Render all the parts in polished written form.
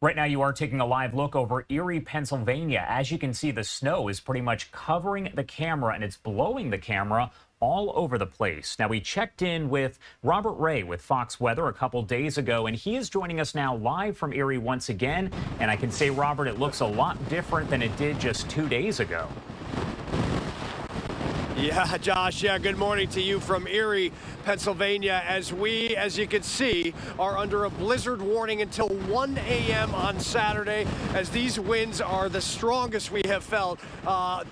Right now, you are taking a live look over Erie, Pennsylvania. As you can see, the snow is pretty much covering the camera and it's blowing the camera all over the place. Now, we checked in with Robert Ray with Fox Weather a couple days ago, and he is joining us now live from Erie once again. And I can say, Robert, it looks a lot different than it did just 2 days ago. Yeah, Josh, good morning to you from Erie, Pennsylvania, as you can see, are under a blizzard warning until 1 a.m. on Saturday, as these winds are the strongest we have felt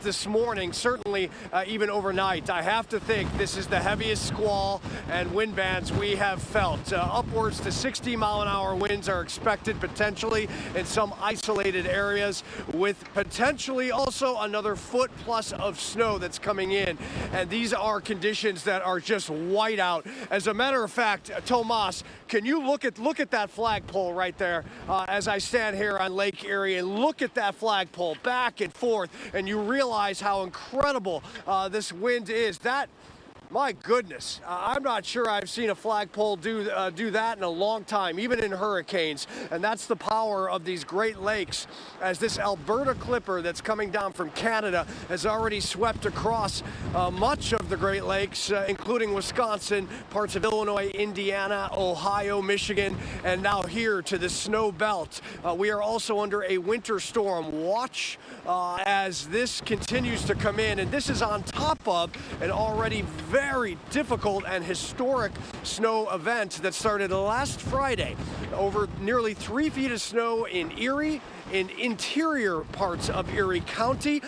this morning, certainly even overnight. I have to think this is the heaviest squall and wind bands we have felt. Upwards to 60-mile-an-hour winds are expected potentially in some isolated areas, with potentially also another foot plus of snow that's coming in. And these are conditions that are just white out. As a matter of fact, Tomas, can you look at that flagpole right there as I stand here on Lake Erie, and look at that flagpole back and forth, and you realize how incredible this wind is. My goodness, I'm not sure I've seen a flagpole do that in a long time, even in hurricanes. And that's the power of these Great Lakes, as this Alberta Clipper that's coming down from Canada has already swept across much of the Great Lakes, including Wisconsin, parts of Illinois, Indiana, Ohio, Michigan, and now here to the snow belt. We are also under a winter storm watch as this continues to come in, and this is on top of an already very difficult and historic snow event that started last Friday. Over nearly 3 feet of snow in Erie. In interior parts of Erie County,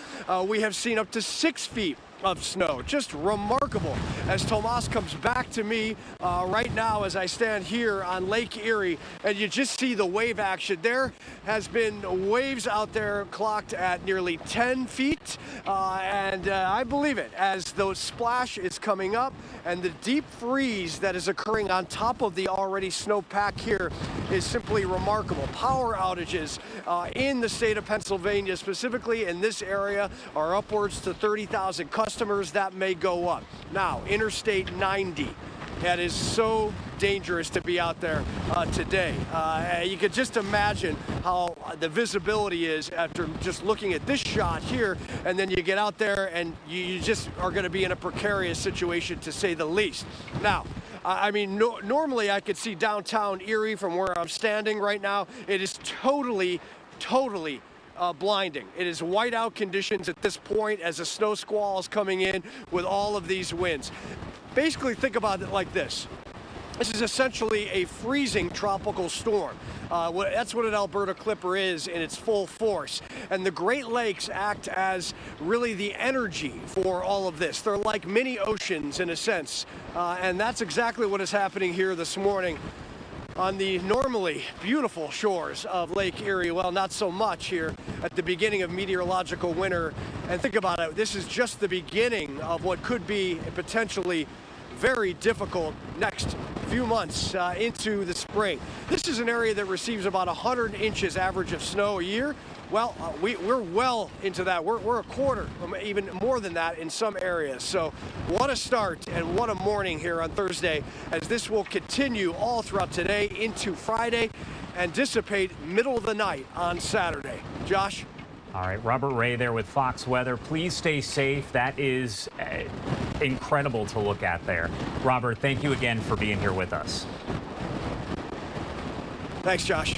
we have seen up to 6 feet of snow. Just remarkable. As Tomas comes back to me right now as I stand here on Lake Erie, and you just see the wave action. There has been waves out there clocked at nearly 10 feet, and I believe it, as the splash is coming up and the deep freeze that is occurring on top of the already snowpack here is simply remarkable. Power outages in the state of Pennsylvania, specifically in this area, are upwards to 30,000 customers. That may go up. Now, Interstate 90. That is so dangerous to be out there today. You could just imagine how the visibility is after just looking at this shot here, and then you get out there and you just are going to be in a precarious situation, to say the least. Now, I mean, normally I could see downtown Erie from where I'm standing right now. It is totally blinding. It is whiteout conditions at this point as a snow squall is coming in with all of these winds. Basically, think about it like this. This is essentially a freezing tropical storm. That's what an Alberta Clipper is in its full force. And the Great Lakes act as really the energy for all of this. They're like mini oceans in a sense. And that's exactly what is happening here this morning on the normally beautiful shores of Lake Erie. Well, not so much here at the beginning of meteorological winter. And think about it, this is just the beginning of what could be potentially very difficult next few months into the spring. This is an area that receives about 100 inches average of snow a year. Well, we're well into that. We're a quarter, even more than that in some areas. So what a start and what a morning here on Thursday, as this will continue all throughout today into Friday and dissipate middle of the night on Saturday. Josh? All right, Robert Ray there with Fox Weather. Please stay safe. That is incredible to look at there. Robert, thank you again for being here with us. Thanks, Josh.